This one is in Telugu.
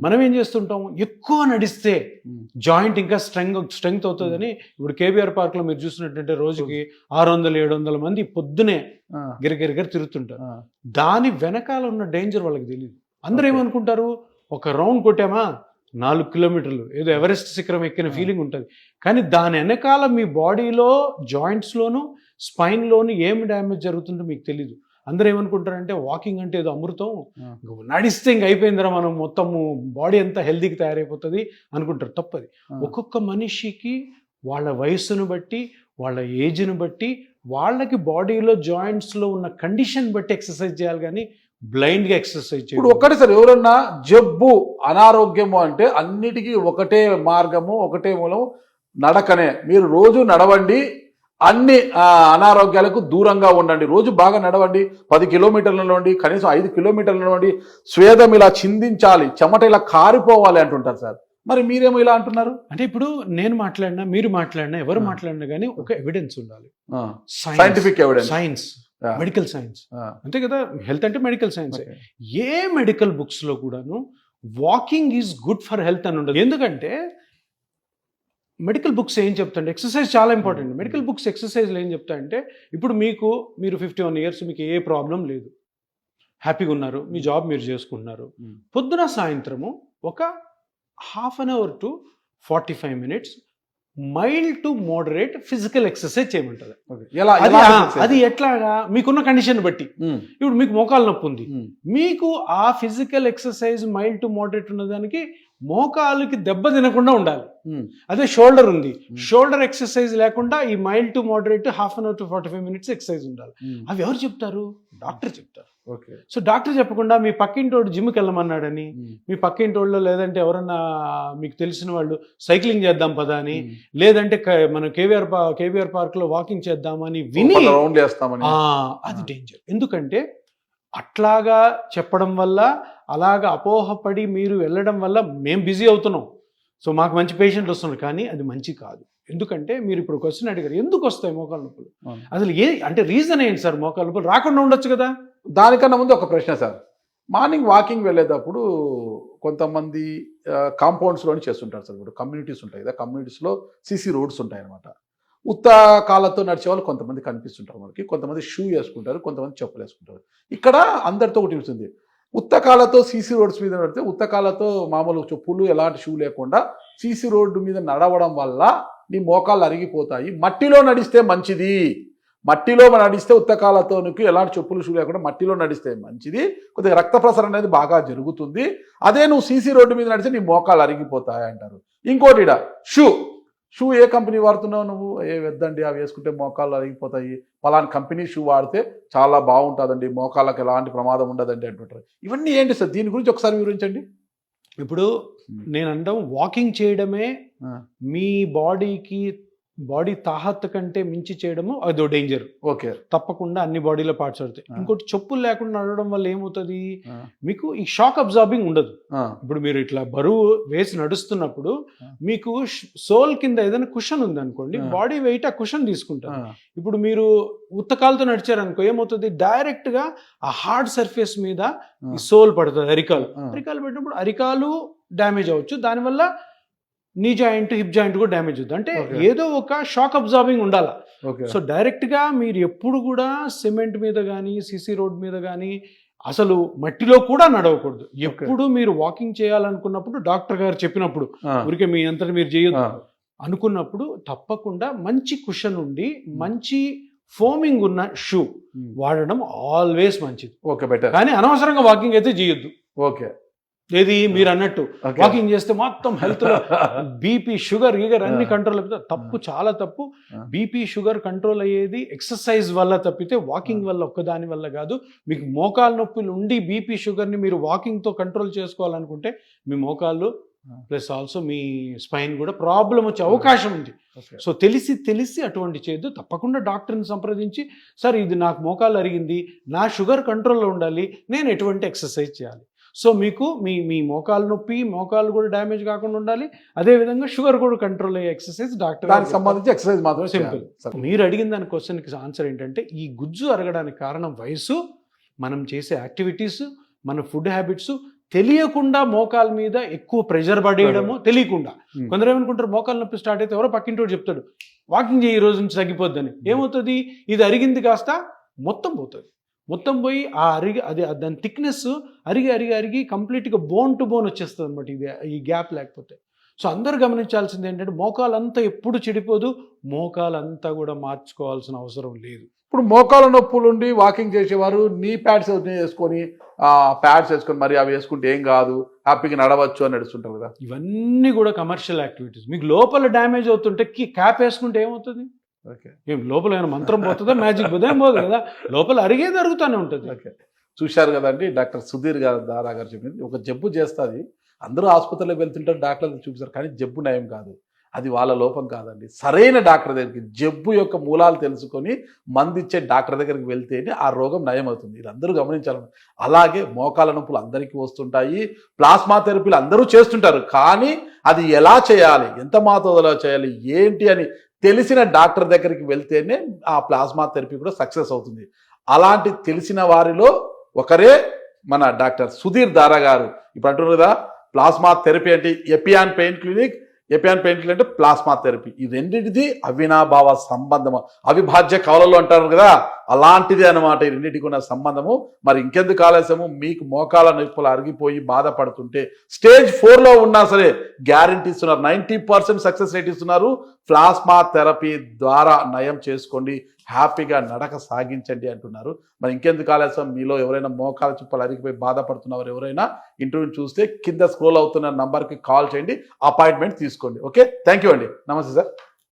మనం ఏం చేస్తుంటాం, ఎక్కువ నడిస్తే జాయింట్ ఇంకా స్ట్రెంగ్త్ అవుతుందని. ఇప్పుడు కేబీఆర్ పార్క్ లో మీరు చూసినట్టంటే రోజుకి 600-700 మంది పొద్దునే గిరగిరగిర తిరుగుతుంటారు. దాని వెనకాల ఉన్న డేంజర్ వాళ్ళకి తెలియదు. అందరూ ఏమనుకుంటారు, ఒక రౌండ్ కొట్టామా 4 కిలోమీటర్లు ఏదో ఎవరెస్ట్ శిఖరం ఎక్కిన ఫీలింగ్ ఉంటుంది. కానీ దాని వెనకాల మీ బాడీలో జాయింట్స్లోను స్పైన్లోను ఏం డ్యామేజ్ జరుగుతుందో మీకు తెలీదు. అందరూ ఏమనుకుంటారంటే వాకింగ్ అంటే ఏదో అమృతం, నడిస్తే ఇంక అయిపోయిందిరా మనం మొత్తము బాడీ అంతా హెల్తీకి తయారైపోతుంది అనుకుంటారు. తప్పది. ఒక్కొక్క మనిషికి వాళ్ళ వయస్సును బట్టి, వాళ్ళ ఏజ్ను బట్టి, వాళ్ళకి బాడీలో జాయింట్స్లో ఉన్న కండిషన్ బట్టి ఎక్సర్సైజ్ చేయాలి, కానీ బ్లైండ్గా ఎక్సర్సైజ్ చేయాలి. ఇప్పుడు ఒక్కటి సార్, ఎవరన్నా జబ్బు అనారోగ్యము అంటే అన్నిటికీ ఒకటే మార్గము, ఒకటే మూలం నడకనే. మీరు రోజు నడవండి, అన్ని అనారోగ్యాలకు దూరంగా ఉండండి. రోజు బాగా నడవండి, 10 కిలోమీటర్లు నడవండి, కనీసం 5 కిలోమీటర్లు నడవండి. స్వేదం ఇలా చిందించాలి, చెమట ఇలా కారిపోవాలి అంటుంటారు సార్. మరి మీరేమో ఇలా అంటున్నారు అంటే ఇప్పుడు నేను మాట్లాడినా, మీరు మాట్లాడినా, ఎవరు మాట్లాడినా కానీ ఒక ఎవిడెన్స్ ఉండాలి. Scientific evidence, science, medical science, అంతే కదా. హెల్త్ అంటే మెడికల్ సైన్స్. ఏ మెడికల్ బుక్స్ లో కూడాను walking is good for health అని ఉండదు. ఎందుకంటే మెడికల్ బుక్స్ ఏం చెప్తాయంటే ఎక్సర్సైజ్ చాలా ఇంపార్టెంట్. మెడికల్ బుక్స్ ఎక్సర్సైజ్లు ఏం చెప్తాయంటే, ఇప్పుడు మీరు 51 years, మీకు ఏ ప్రాబ్లం లేదు, హ్యాపీగా ఉన్నారు, మీ జాబ్ మీరు చేసుకుంటున్నారు. పొద్దున సాయంత్రము ఒక 1/2 hour to 45 minutes mild to moderate physical exercise చేయమంటారు. అది ఎట్లాగా మీకున్న కండిషన్ బట్టి. ఇప్పుడు మీకు మోకాలు నొప్పి ఉంది, మీకు ఆ physical exercise mild to moderate ఉన్నదానికి మోకాలుకి దెబ్బ తినకుండా ఉండాలి. అదే షోల్డర్ ఉంది, షోల్డర్ ఎక్సర్సైజ్ లేకుండా ఈ mild to moderate 1/2 hour to 45 minutes exercise ఉండాలి. అవి ఎవరు చెప్తారు? డాక్టర్ చెప్తారు. సో డాక్టర్ చెప్పకుండా మీ పక్కింటోడు జిమ్కి వెళ్ళమన్నాడని, మీ పక్కింటోళ్ళు లేదంటే మీకు తెలిసిన వాళ్ళు సైక్లింగ్ చేద్దాం పదా అని, లేదంటే మనం కేవీఆర్ పార్క్ లో వాకింగ్ చేద్దామని విని అది డేంజర్. ఎందుకంటే అట్లాగా చెప్పడం వల్ల, అలాగా అపోహపడి మీరు వెళ్ళడం వల్ల మేము బిజీ అవుతున్నాం. సో మాకు మంచి పేషెంట్లు వస్తున్నారు, కానీ అది మంచి కాదు. ఎందుకంటే మీరు ఇప్పుడు క్వశ్చన్ అడిగారు, ఎందుకు వస్తాయి మోకాలు నొప్పులు, అసలు అంటే రీజన్ ఏంటి సార్? మోకాలు నొప్పులు రాకుండా ఉండొచ్చు కదా. దానికన్నా ముందు ఒక ప్రశ్న సార్. మార్నింగ్ వాకింగ్ వెళ్ళేటప్పుడు కొంతమంది కాంపౌండ్స్లోని చేస్తుంటారు సార్. ఇప్పుడు కమ్యూనిటీస్ ఉంటాయి కదా, కమ్యూనిటీస్లో సీసీ రోడ్స్ ఉంటాయి అనమాట. ఉత్త కాళ్ళతో నడిచే వాళ్ళు కొంతమంది కనిపిస్తుంటారు మనకి. కొంతమంది షూ వేసుకుంటారు, కొంతమంది చెప్పులు వేసుకుంటారు. ఇక్కడ అందరితో ఒకటి ఉంటుంది, ఉత్త కాళ్ళతో సీసీ రోడ్స్ మీద నడితే, ఉత్త కాళ్ళతో మామూలు చెప్పులు ఎలాంటి షూ లేకుండా సీసీ రోడ్డు మీద నడవడం వల్ల నీ మోకాళ్ళు అరిగిపోతాయి. మట్టిలో నడిస్తే మంచిది. మట్టిలో నడిస్తే ఉత్తకాలతో ఎలాంటి చెప్పులు షూ లేకుండా మట్టిలో నడిస్తే మంచిది. కొద్దిగా రక్త ప్రసరణ అనేది బాగా జరుగుతుంది. అదే నువ్వు సీసీ రోడ్డు మీద నడిస్తే నీ మోకాళ్ళు అరిగిపోతాయి అంటారు. ఇంకోటి షూ ఏ కంపెనీ వాడుతున్నావు నువ్వు? వద్దండి, అవి వేసుకుంటే మోకాళ్ళు అరిగిపోతాయి, పలానా కంపెనీ షూ వాడితే చాలా బాగుంటుందండి, మోకాళ్ళకి ఎలాంటి ప్రమాదం ఉండదండి అంటుంటారు. ఇవన్నీ ఏంటి సార్? దీని గురించి ఒకసారి వివరించండి. ఇప్పుడు నేను అంటాం, వాకింగ్ చేయడమే మీ బాడీ తాహత్ కంటే మించి చేయడము అదో డేంజర్. ఓకే, తప్పకుండా అన్ని బాడీలో పార్ట్స్ అవుతాయి. ఇంకోటి, చెప్పులు లేకుండా నడవడం వల్ల ఏమవుతుంది, మీకు ఈ షాక్ అబ్జార్బింగ్ ఉండదు. ఇప్పుడు మీరు ఇట్లా బరువు వేసి నడుస్తున్నప్పుడు మీకు సోల్ కింద ఏదైనా కుషన్ ఉంది అనుకోండి, బాడీ వెయిట్ ఆ కుషన్ తీసుకుంటారు. ఇప్పుడు మీరు ఉత్తకాలతో నడిచారనుకో ఏమవుతుంది, డైరెక్ట్ గా ఆ హార్డ్ సర్ఫేస్ మీద ఈ సోల్ పడుతుంది. అరికాలు పెట్టినప్పుడు అరికాలు డ్యామేజ్ అవ్వచ్చు, దానివల్ల నీ జాయింట్, హిప్ జాయింట్ కూడా డ్యామేజ్ అవుతుంది. అంటే ఏదో ఒక షాక్ అబ్జార్బింగ్ ఉండాలి. సో డైరెక్ట్ గా మీరు ఎప్పుడు కూడా సిమెంట్ మీద కానీ, సిసి రోడ్ మీద కానీ, అసలు మట్టిలో కూడా నడవకూడదు. ఎప్పుడు మీరు వాకింగ్ చేయాలనుకున్నప్పుడు, డాక్టర్ గారు చెప్పినప్పుడు, ఊరికే మీ అంతటా మీరు చేయొద్దు అనుకున్నప్పుడు, తప్పకుండా మంచి కుషన్ ఉండి మంచి ఫోమింగ్ ఉన్న షూ వాడడం ఆల్వేస్ మంచిది. Okay, better. కానీ అనవసరంగా వాకింగ్ అయితే చేయొద్దు. ఓకే, ఏది మీరు అన్నట్టు వాకింగ్ చేస్తే మొత్తం హెల్త్ లో బీపీ, షుగర్ అన్ని కంట్రోల్ అయిపోతాయి. తప్పు, చాలా తప్పు. బీపీ, షుగర్ కంట్రోల్ అయ్యేది ఎక్సర్సైజ్ వల్ల తప్పితే వాకింగ్ వల్ల ఒక్కదాని వల్ల కాదు. మీకు మోకాలు నొప్పులు ఉండి బీపీ, షుగర్ని మీరు వాకింగ్ తో కంట్రోల్ చేసుకోవాలనుకుంటే మీ మోకాళ్ళు ప్లస్ ఆల్సో మీ స్పైన్ కూడా ప్రాబ్లం వచ్చే అవకాశం ఉంది. సో తెలిసి అటువంటి చేయొద్దు. తప్పకుండా డాక్టర్ని సంప్రదించి, సార్ ఇది నాకు మోకాలు అరిగింది, నా షుగర్ కంట్రోల్లో ఉండాలి, నేను ఎటువంటి ఎక్సర్సైజ్ చేయాలి. సో మీకు మీ మోకాలు నొప్పి, మోకాలు కూడా డ్యామేజ్ కాకుండా ఉండాలి, అదేవిధంగా షుగర్ కూడా కంట్రోల్ అయ్యే ఎక్సర్సైజ్ డాక్టర్ దానికి సంబంధించి ఎక్సర్సైజ్ మాత్రం సింపుల్. మీరు అడిగిన దాని క్వశ్చన్కి ఆన్సర్ ఏంటంటే, ఈ గుజ్జు అరగడానికి కారణం వయసు, మనం చేసే యాక్టివిటీస్, మన ఫుడ్ హ్యాబిట్స్, తెలియకుండా మోకాల మీద ఎక్కువ ప్రెషర్ పడేయడము తెలియకుండా. కొందరు ఏమనుకుంటారు మోకాలు నొప్పి స్టార్ట్ అయితే ఎవరో పక్కింటోడు చెప్తాడు వాకింగ్ చేయి ఈ రోజు నుంచి తగ్గిపోద్దని. ఏమవుతుంది, ఇది అరిగింది కాస్త మొత్తం పోతుంది. మొత్తం పోయి ఆ దాని థిక్నెస్ అరిగి కంప్లీట్గా బోన్ టు బోన్ వచ్చేస్తుంది అనమాట ఇది ఈ గ్యాప్ లేకపోతే. సో అందరు గమనించాల్సింది ఏంటంటే మోకాలంతా ఎప్పుడు చెడిపోదు, మోకాలంతా కూడా మార్చుకోవాల్సిన అవసరం లేదు. ఇప్పుడు మోకాల నొప్పులుండి వాకింగ్ చేసేవారు నీ ప్యాడ్స్ వేసుకొని ప్యాడ్స్ వేసుకొని మరి అవి వేసుకుంటే ఏం కాదు హ్యాపీగా నడవచ్చు అని నడుస్తుంటారు కదా. ఇవన్నీ కూడా కమర్షియల్ యాక్టివిటీస్. మీకు లోపల డ్యామేజ్ అవుతుంటే క్యాప్ వేసుకుంటే ఏమవుతుంది? ఓకే, ఏం లోపల ఏమైనా మంత్రం పోతుందా, మ్యాజిక్ పోతే ఏం పోదు కదా, లోపల అరిగే జరుగుతూనే ఉంటుంది. ఓకే, చూశారు కదండి డాక్టర్ సుధీర్ దారా గారు చెప్పింది. ఒక జబ్బు చేస్తుంది, అందరూ ఆసుపత్రిలోకి వెళ్తుంటారు, డాక్టర్లు చూపిస్తారు, కానీ జబ్బు నయం కాదు. అది వాళ్ళ లోపం కాదండి. సరైన డాక్టర్ దగ్గరికి, జబ్బు యొక్క మూలాలు తెలుసుకొని మందు ఇచ్చే డాక్టర్ దగ్గరికి వెళ్తేనే ఆ రోగం నయం అవుతుంది. ఇది అందరూ గమనించాలి. అలాగే మోకాల నొప్పులు అందరికీ వస్తుంటాయి, ప్లాస్మా థెరపీలు అందరూ చేస్తుంటారు, కానీ అది ఎలా చేయాలి, ఎంత మోతాదులో చేయాలి, ఏంటి అని తెలిసిన డాక్టర్ దగ్గరికి వెళ్తేనే ఆ ప్లాస్మా థెరపీ కూడా సక్సెస్ అవుతుంది. అలాంటి తెలిసిన వారిలో ఒకరే మన డాక్టర్ సుధీర్ దారా గారు. ఇప్పుడు అంటున్నారు కదా ప్లాస్మా థెరపీ అంటే ఎపియాన్ పెయిన్ క్లినిక్ అంటే ప్లాస్మా థెరపీ. ఈ రెండింటిది అవినాభావ సంబంధము, అవిభాజ్య కవలలు అంటారు కదా, అలాంటిది అనమాట ఈ రెండింటికి ఉన్న సంబంధము. మరి ఇంకెందుకు ఆలస్యము, మీకు మోకాల నొప్పులు అరిగిపోయి బాధపడుతుంటే స్టేజ్ 4లో ఉన్నా సరే గ్యారంటీ ఇస్తున్నారు, 90% సక్సెస్ రేట్ ఇస్తున్నారు. ప్లాస్మా థెరపీ ద్వారా నయం చేసుకోండి, హ్యాపీగా నడక సాగించండి అంటున్నారు. మరి ఇంకెందుకు ఆలస్యం, మీలో ఎవరైనా మోకాల చుప్పలు అరిగిపోయి బాధపడుతున్నవారు ఎవరైనా ఇంటర్వ్యూ చూస్తే కింద స్క్రోల్ అవుతున్న నంబర్కి కాల్ చేయండి, అపాయింట్మెంట్ తీసుకోండి. ఓకే, థ్యాంక్ యూ అండి, నమస్తే సార్.